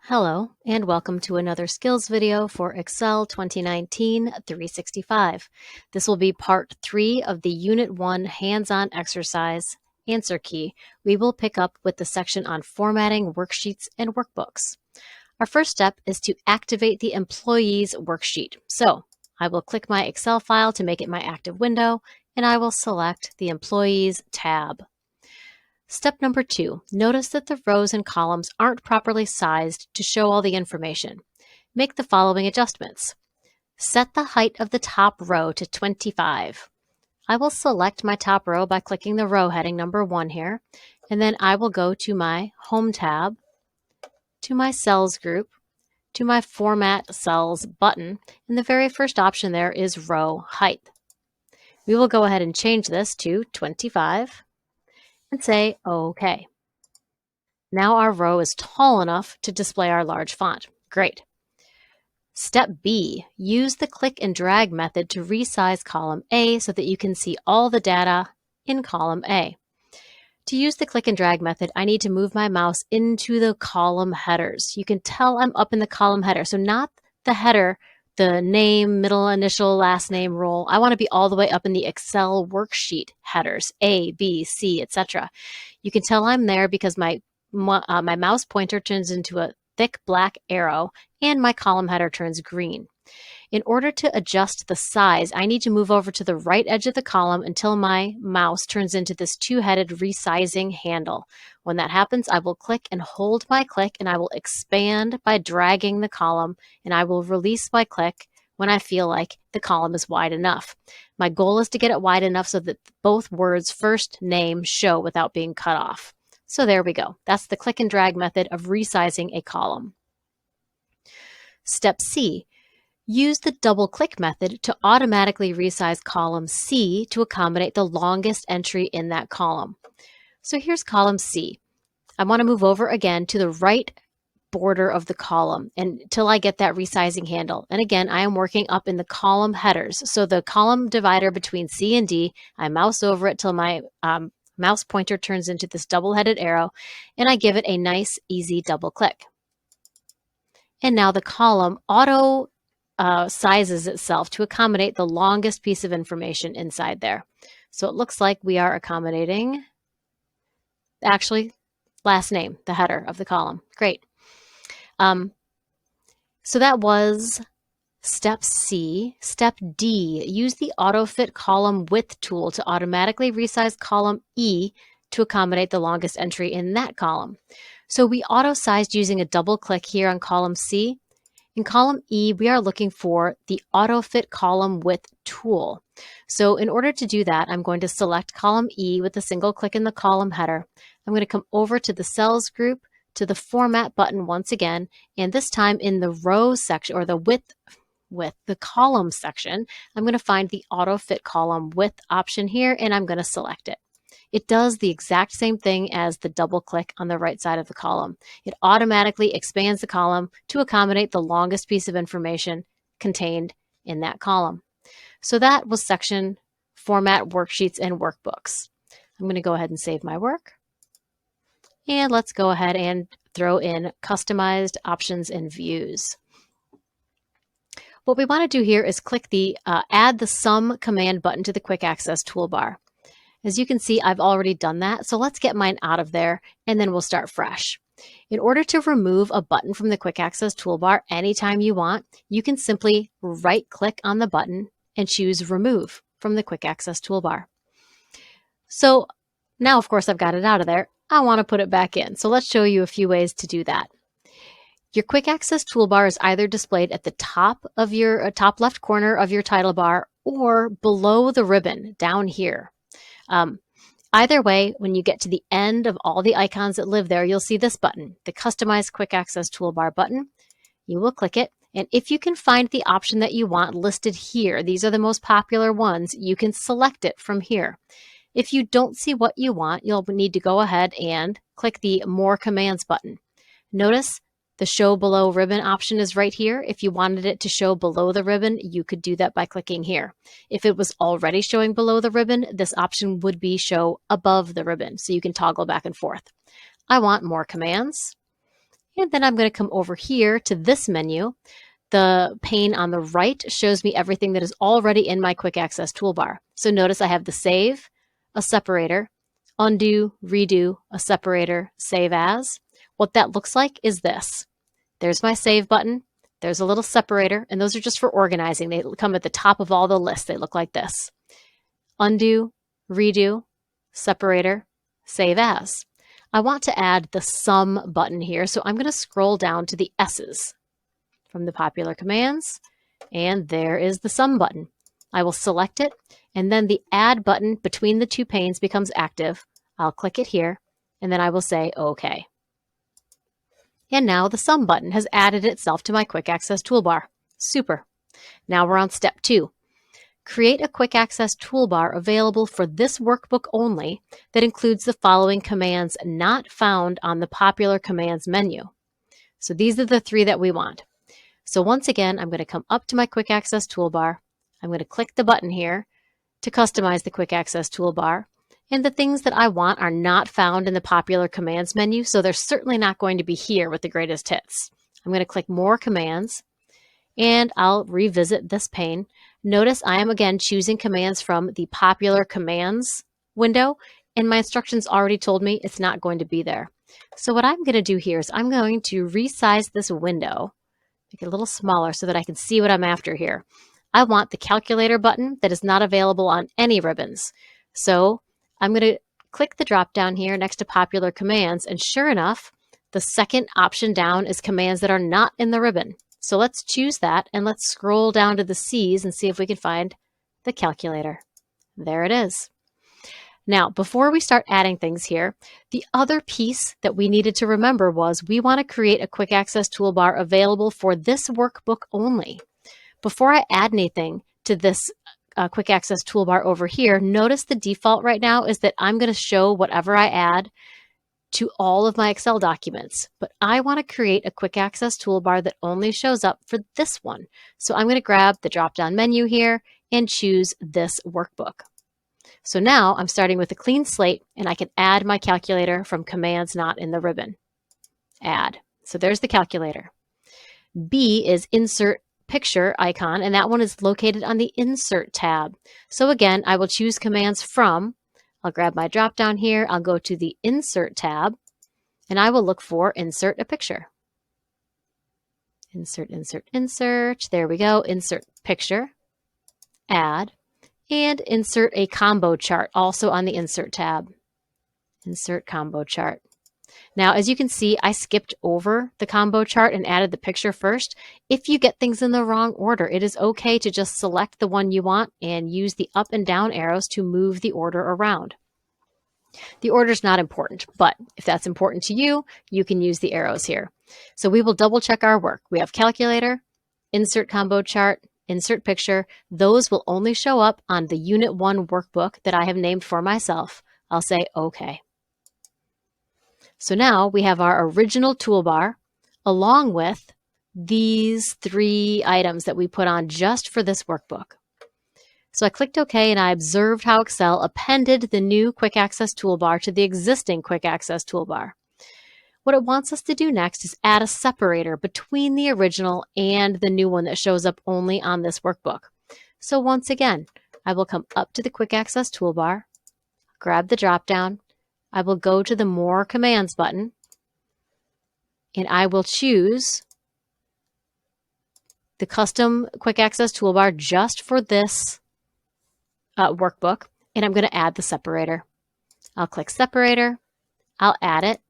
Hello, and welcome to another skills video for Excel 2019-365. This will be part 3 of the Unit 1 hands-on exercise answer key. We will pick up with the section on formatting worksheets and workbooks. Our first step is to activate the employees worksheet. So I will click my Excel file to make it my active window, and I will select the employees tab. Step number 2, notice that the rows and columns aren't properly sized to show all the information. Make the following adjustments. Set the height of the top row to 25. I will select my top row by clicking the row heading number 1 here, and then I will go to my Home tab, to my Cells group, to my Format Cells button, and the very first option there is row height. We will go ahead and change this to 25. And say OK. Now our row is tall enough to display our large font. Great. Step B, use the click and drag method to resize column A so that you can see all the data in column A. To use the click and drag method, I need to move my mouse into the column headers. You can tell I'm up in the column header, so not the header, the name, middle initial, last name, role. I want to be all the way up in the Excel worksheet headers, A, B, C, etc. You can tell I'm there because my mouse pointer turns into a thick black arrow and my column header turns green. In order to adjust the size, I need to move over to the right edge of the column until my mouse turns into this two-headed resizing handle. When that happens, I will click and hold my click, and I will expand by dragging the column, and I will release my click when I feel like the column is wide enough. My goal is to get it wide enough so that both words, first, name, show without being cut off. So there we go. That's the click and drag method of resizing a column. Step C. Use the double click method to automatically resize column C to accommodate the longest entry in that column. So here's column C. I want to move over again to the right border of the column until I get that resizing handle. And again, I am working up in the column headers. So the column divider between C and D, I mouse over it till my mouse pointer turns into this double-headed arrow, and I give it a nice, easy double click. And now the column auto sizes itself to accommodate the longest piece of information inside there. So it looks like we are accommodating, actually, last name, the header of the column. Great. So that was step C. Step D, use the Auto Fit Column Width tool to automatically resize column E to accommodate the longest entry in that column. So we auto-sized using a double click here on column C. In column E, we are looking for the Auto Fit Column Width tool. So in order to do that, I'm going to select column E with a single click in the column header. I'm going to come over to the Cells group, to the Format button once again, and this time in the row section, or the width, the column section, I'm going to find the Auto Fit Column Width option here, and I'm going to select it. It does the exact same thing as the double click on the right side of the column. It automatically expands the column to accommodate the longest piece of information contained in that column. So that was section Format Worksheets and Workbooks. I'm going to go ahead and save my work. And let's go ahead and throw in customized options and views. What we want to do here is click the Add the Sum command button to the Quick Access toolbar. As you can see, I've already done that, so let's get mine out of there, and then we'll start fresh. In order to remove a button from the Quick Access toolbar anytime you want, you can simply right-click on the button and choose Remove from the Quick Access toolbar. So now, of course, I've got it out of there. I want to put it back in, so let's show you a few ways to do that. Your Quick Access toolbar is either displayed at the top of your top left corner of your title bar or below the ribbon down here. Either way, when you get to the end of all the icons that live there, you'll see this button, the Customize Quick Access Toolbar button. You will click it, and if you can find the option that you want listed here, these are the most popular ones, you can select it from here. If you don't see what you want, you'll need to go ahead and click the More Commands button. Notice the Show Below Ribbon option is right here. If you wanted it to show below the ribbon, you could do that by clicking here. If it was already showing below the ribbon, this option would be Show Above the Ribbon, so you can toggle back and forth. I want More Commands, And then I'm going to come over here to this menu. The pane on the right shows me everything that is already in my quick access toolbar. So notice I have the save, a separator, undo, redo, a separator, save as. What that looks like is this. There's my save button. There's a little separator, and those are just for organizing. They come at the top of all the lists. They look like this. Undo, redo, separator, save as. I want to add the sum button here, so I'm going to scroll down to the S's from the popular commands, and there is the sum button. I will select it, and then the add button between the two panes becomes active. I'll click it here, and then I will say OK. And now the sum button has added itself to my quick access toolbar. Super. Now we're on step 2. Create a quick access toolbar available for this workbook only that includes the following commands not found on the popular commands menu. So these are the 3 that we want. So once again, I'm going to come up to my quick access toolbar. I'm going to click the button here to customize the quick access toolbar. And the things that I want are not found in the popular commands menu, so they're certainly not going to be here with the greatest hits. I'm going to click more commands, and I'll revisit this pane. Notice I am again choosing commands from the popular commands window, and my instructions already told me it's not going to be there. So what I'm going to do here is I'm going to resize this window, make it a little smaller so that I can see what I'm after here. I want the calculator button that is not available on any ribbons. So I'm going to click the drop down here next to popular commands, and sure enough, the second option down is commands that are not in the ribbon. So let's choose that, and let's scroll down to the C's and see if we can find the calculator. There it is. Now, before we start adding things here, the other piece that we needed to remember was we want to create a quick access toolbar available for this workbook only. Before I add anything to this quick access toolbar over here, notice the default right now is that I'm going to show whatever I add to all of my Excel documents, but I want to create a quick access toolbar that only shows up for this one. So I'm going to grab the drop-down menu here and choose this workbook. So now I'm starting with a clean slate, and I can add my calculator from commands not in the ribbon. Add. So there's the calculator. B is insert picture icon, and that one is located on the Insert tab. So again, I will choose commands from. I'll grab my drop down here. I'll go to the Insert tab, and I will look for Insert a picture. Insert, insert, insert. There we go. Insert picture. Add. And insert a combo chart, also on the Insert tab. Insert combo chart. Now, as you can see, I skipped over the combo chart and added the picture first. If you get things in the wrong order, it is okay to just select the one you want and use the up and down arrows to move the order around. The order is not important, but if that's important to you, you can use the arrows here. So we will double check our work. We have calculator, insert combo chart, insert picture. Those will only show up on the Unit 1 workbook that I have named for myself. I'll say OK. So now we have our original toolbar along with these 3 items that we put on just for this workbook. So I clicked OK, and I observed how Excel appended the new Quick Access toolbar to the existing Quick Access toolbar. What it wants us to do next is add a separator between the original and the new one that shows up only on this workbook. So once again, I will come up to the Quick Access toolbar, grab the drop-down, I will go to the More Commands button, and I will choose the custom Quick Access toolbar just for this workbook, and I'm going to add the separator. I'll click Separator, I'll add it,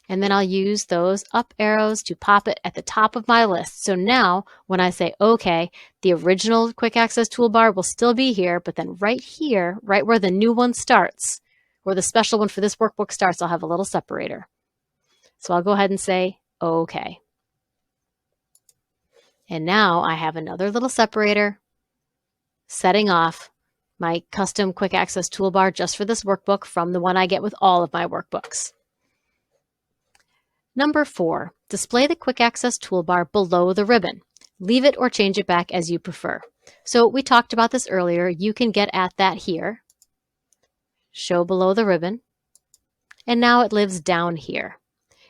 and then I'll use those up arrows to pop it at the top of my list. So now when I say OK, the original Quick Access toolbar will still be here, but then right here, right where the new one starts, where the special one for this workbook starts, I'll have a little separator. So I'll go ahead and say OK. And now I have another little separator setting off my custom Quick Access toolbar just for this workbook from the one I get with all of my workbooks. Number 4, display the Quick Access toolbar below the ribbon. Leave it or change it back as you prefer. So we talked about this earlier. You can get at that here. Show below the ribbon. And now it lives down here.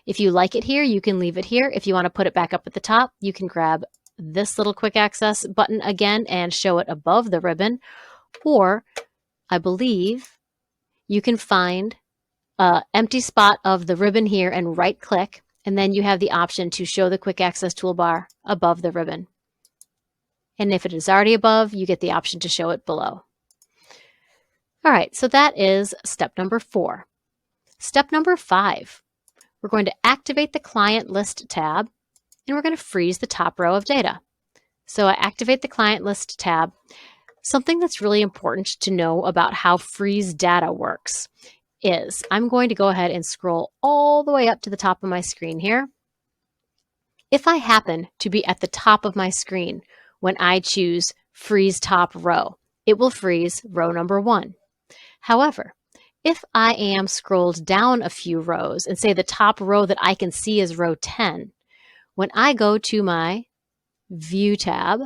If you like it here, you can leave it here. If you want to put it back up at the top, you can grab this little quick access button again and show it above the ribbon. Or I believe you can find an empty spot of the ribbon here and right click, and then you have the option to show the quick access toolbar above the ribbon. And if it is already above, you get the option to show it below. All right, so that is step number 4. Step number 5, we're going to activate the client list tab, and we're going to freeze the top row of data. So I activate the client list tab. Something that's really important to know about how freeze data works is I'm going to go ahead and scroll all the way up to the top of my screen here. If I happen to be at the top of my screen when I choose freeze top row, it will freeze row number 1. However, if I am scrolled down a few rows and say the top row that I can see is row 10, when I go to my View tab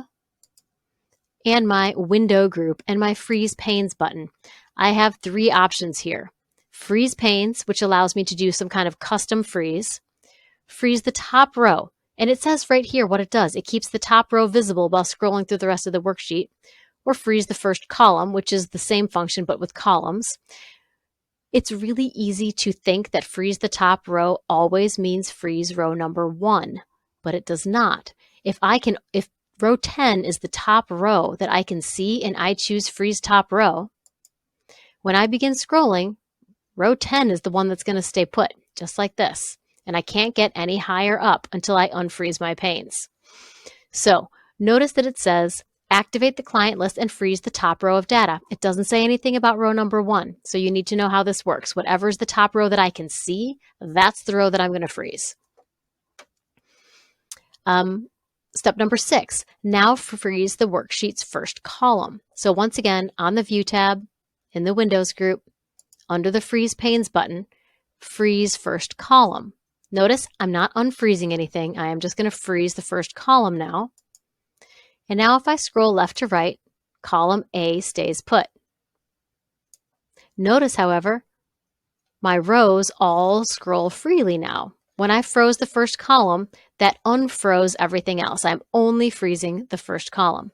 and my Window group and my Freeze Panes button, I have 3 options here. Freeze Panes, which allows me to do some kind of custom freeze. Freeze the top row, and it says right here what it does. It keeps the top row visible while scrolling through the rest of the worksheet. Or freeze the first column, which is the same function but with columns. It's really easy to think that freeze the top row always means freeze row number 1, but it does not. If row 10 is the top row that I can see and I choose freeze top row, when I begin scrolling, row 10 is the one that's going to stay put, just like this. And I can't get any higher up until I unfreeze my panes. So notice that it says activate the client list and freeze the top row of data. It doesn't say anything about row number 1, so you need to know how this works. Whatever is the top row that I can see, that's the row that I'm going to freeze. Step number 6, now freeze the worksheet's first column. So once again, on the View tab, in the Windows group, under the Freeze Panes button, freeze first column. Notice I'm not unfreezing anything. I am just going to freeze the first column now. And now if I scroll left to right, column A stays put. Notice, however, my rows all scroll freely now. When I froze the first column, that unfroze everything else. I'm only freezing the first column.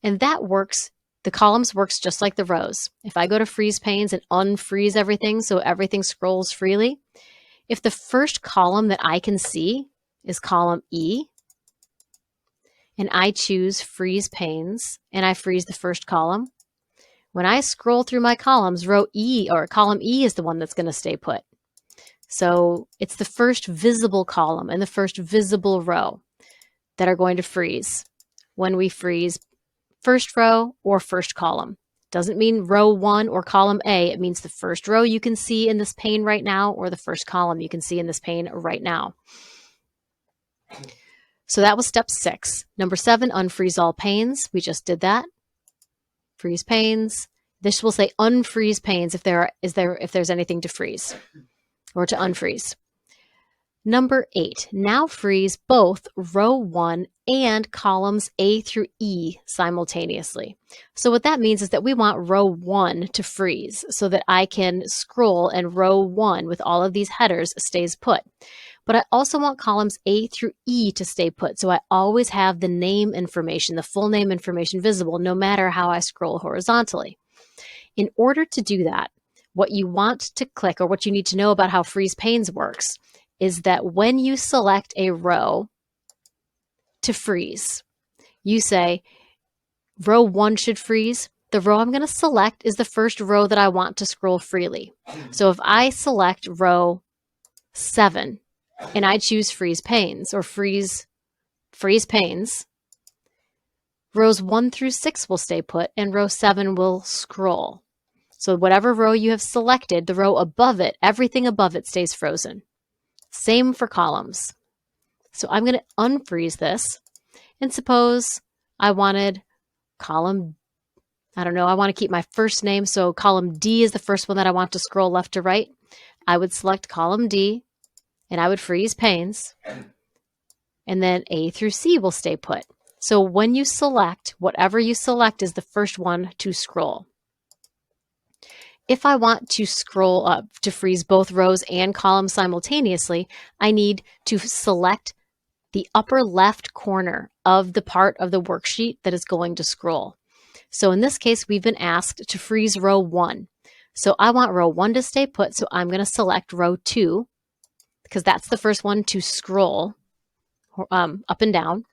And that works, the columns works just like the rows. If I go to Freeze Panes and unfreeze everything so everything scrolls freely, if the first column that I can see is column E, and I choose Freeze Panes and I freeze the first column, when I scroll through my columns, row E or column E is the one that's going to stay put. So it's the first visible column and the first visible row that are going to freeze when we freeze first row or first column. Doesn't mean row 1 or column A. It means the first row you can see in this pane right now or the first column you can see in this pane right now. So that was step 6. Number 7, unfreeze all panes. We just did that. Freeze panes. This will say unfreeze panes if there's anything to freeze or to unfreeze. Number 8, now freeze both row 1 and columns A through E simultaneously. So what that means is that we want row 1 to freeze so that I can scroll and row 1 with all of these headers stays put. But I also want columns A through E to stay put, so I always have the name information, the full name information visible, no matter how I scroll horizontally. In order to do that, what you want to click, or what you need to know about how Freeze Panes works, is that when you select a row to freeze, you say, row 1 should freeze. The row I'm going to select is the first row that I want to scroll freely. So if I select row 7, and I choose Freeze Panes or freeze panes, rows 1 through 6 will stay put and row 7 will scroll. So whatever row you have selected, the row above it, everything above it stays frozen. Same for columns. So I'm going to unfreeze this, and suppose I wanted column, I want to keep my first name, so column D is the first one that I want to scroll left to right. I would select column D, and I would freeze panes, and then A through C will stay put. So when you select, whatever you select is the first one to scroll. If I want to scroll up to freeze both rows and columns simultaneously, I need to select the upper left corner of the part of the worksheet that is going to scroll. So in this case, we've been asked to freeze row 1. So I want row 1 to stay put, so I'm going to select row 2 because that's the first one to scroll up and down.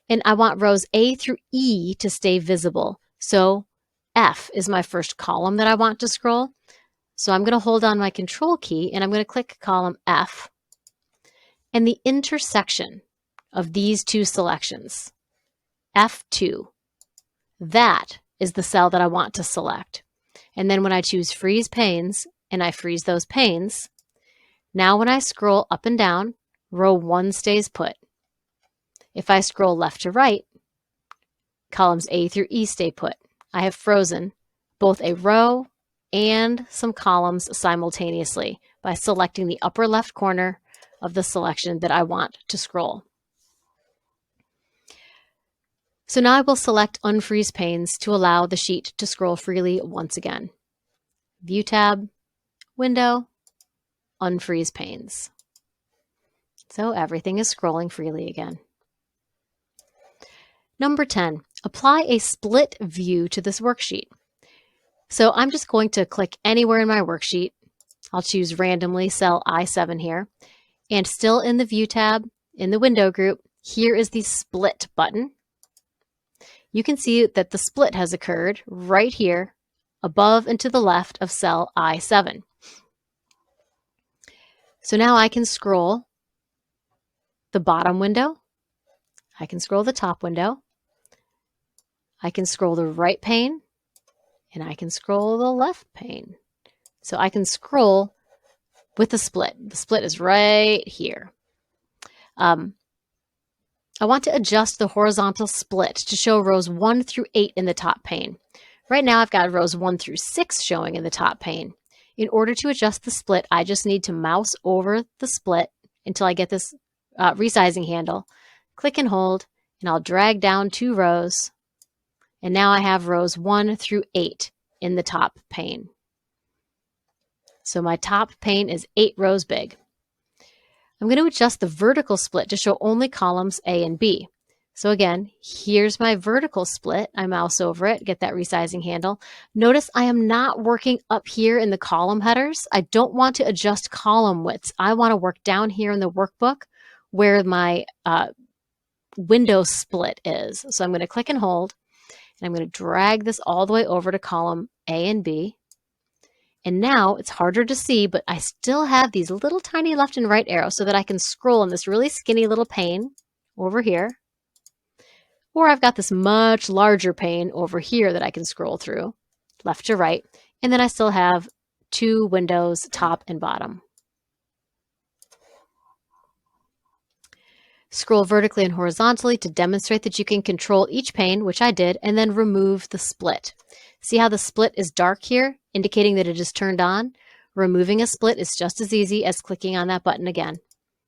And I want rows A through E to stay visible. So F is my first column that I want to scroll. So I'm going to hold on my control key and I'm going to click column F. And the intersection of these two selections, F2, that is the cell that I want to select. And then when I choose freeze panes and I freeze those panes, now when I scroll up and down, row 1 stays put. If I scroll left to right, columns A through E stay put. I have frozen both a row and some columns simultaneously by selecting the upper left corner of the selection that I want to scroll. So now I will select Unfreeze Panes to allow the sheet to scroll freely once again. View tab, Window, Unfreeze Panes. So everything is scrolling freely again. Number 10, apply a split view to this worksheet. So I'm just going to click anywhere in my worksheet. I'll choose randomly cell I7 here. And still in the View tab, in the Window group, here is the Split button. You can see that the split has occurred right here, above and to the left of cell I7. So now I can scroll the bottom window. I can scroll the top window. I can scroll the right pane, and I can scroll the left pane. So I can scroll with the split. The split is right here. I want to adjust the horizontal split to show rows 1 through 8 in the top pane. Right now I've got rows 1 through 6 showing in the top pane. In order to adjust the split, I just need to mouse over the split until I get this resizing handle, click and hold, and I'll drag down 2 rows. And now I have rows 1 through 8 in the top pane. So my top pane is 8 rows big. I'm going to adjust the vertical split to show only columns A and B. So again, here's my vertical split. I mouse over it, get that resizing handle. Notice I am not working up here in the column headers. I don't want to adjust column widths. I want to work down here in the workbook where my window split is. So I'm going to click and hold, and I'm going to drag this all the way over to column A and B. And now it's harder to see, but I still have these little tiny left and right arrows so that I can scroll in this really skinny little pane over here. Or I've got this much larger pane over here that I can scroll through, left to right. And then I still have 2 windows, top and bottom. Scroll vertically and horizontally to demonstrate that you can control each pane, which I did, and then remove the split. See how the split is dark here, indicating that it is turned on? Removing a split is just as easy as clicking on that button again.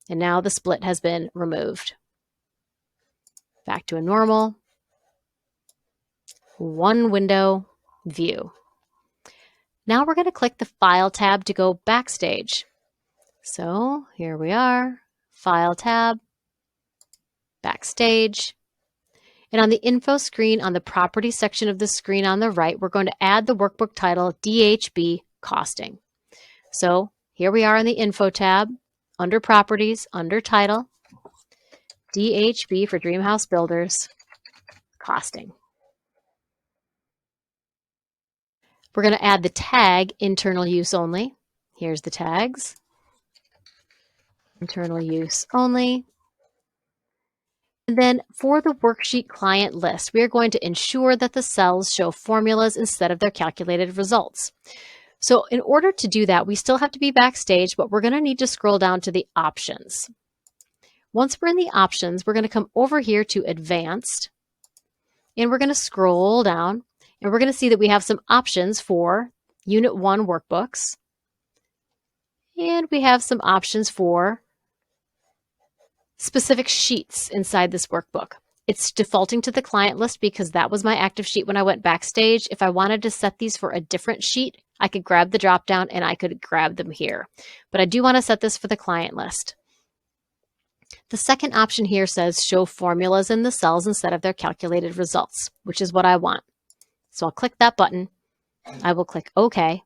And now the split has been removed. Back to a normal 1 window view. Now we're going to click the File tab to go backstage. So here we are, File tab, backstage. And on the info screen on the properties section of the screen on the right, we're going to add the workbook title DHB Costing. So here we are in the info tab, under properties, under title, DHB for Dream House Builders, Costing. We're going to add the tag internal use only. Here's the tags. Internal use only. And then for the worksheet client list, we are going to ensure that the cells show formulas instead of their calculated results. So in order to do that, we still have to be backstage, but we're going to need to scroll down to the options. Once we're in the options, we're going to come over here to advanced, and we're going to scroll down, and we're going to see that we have some options for Unit 1 workbooks, and we have some options for specific sheets inside this workbook. It's defaulting to the client list because that was my active sheet when I went backstage. If I wanted to set these for a different sheet, I could grab the drop down and I could grab them here. But I do want to set this for the client list. The second option here says show formulas in the cells instead of their calculated results, which is what I want. So I'll click that button. I will click OK.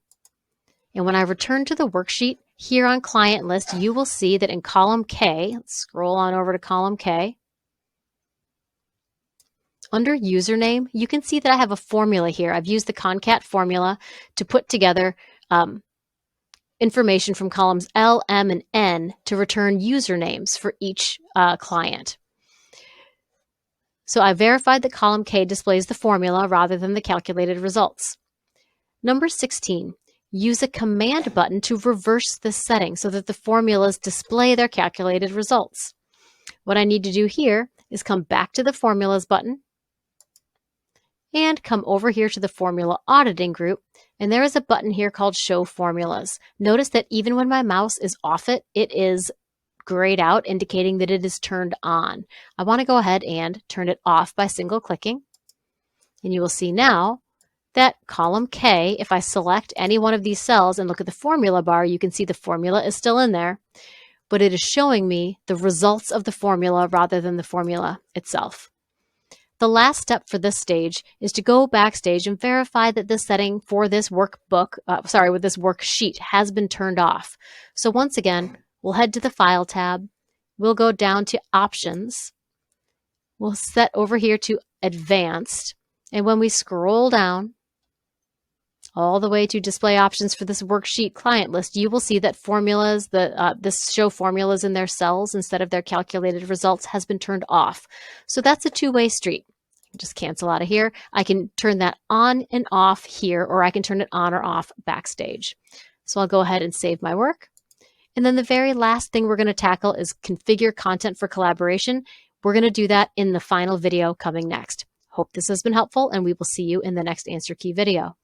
And when I return to the worksheet here on client list, you will see that in column K, let's scroll on over to column K, under username, you can see that I have a formula here. I've used the concat formula to put together information from columns L, M, and N to return usernames for each client. So I verified that column K displays the formula rather than the calculated results. Number 16, use a command button to reverse this setting so that the formulas display their calculated results. What I need to do here is come back to the formulas button and come over here to the formula auditing group. And there is a button here called show formulas. Notice that even when my mouse is off it, it is grayed out, indicating that it is turned on. I want to go ahead and turn it off by single clicking. And you will see now that column K, if I select any one of these cells and look at the formula bar, you can see the formula is still in there, but it is showing me the results of the formula rather than the formula itself. The last step for this stage is to go backstage and verify that this setting for this with this worksheet has been turned off. So once again, we'll head to the File tab. We'll go down to Options. We'll set over here to Advanced. And when we scroll down all the way to Display Options for this worksheet client list, you will see that formulas, this show formulas in their cells instead of their calculated results has been turned off. So that's a two-way street. Just cancel out of here. I can turn that on and off here, or I can turn it on or off backstage. So I'll go ahead and save my work. And then the very last thing we're going to tackle is configure content for collaboration. We're going to do that in the final video coming next. Hope this has been helpful, and we will see you in the next answer key video.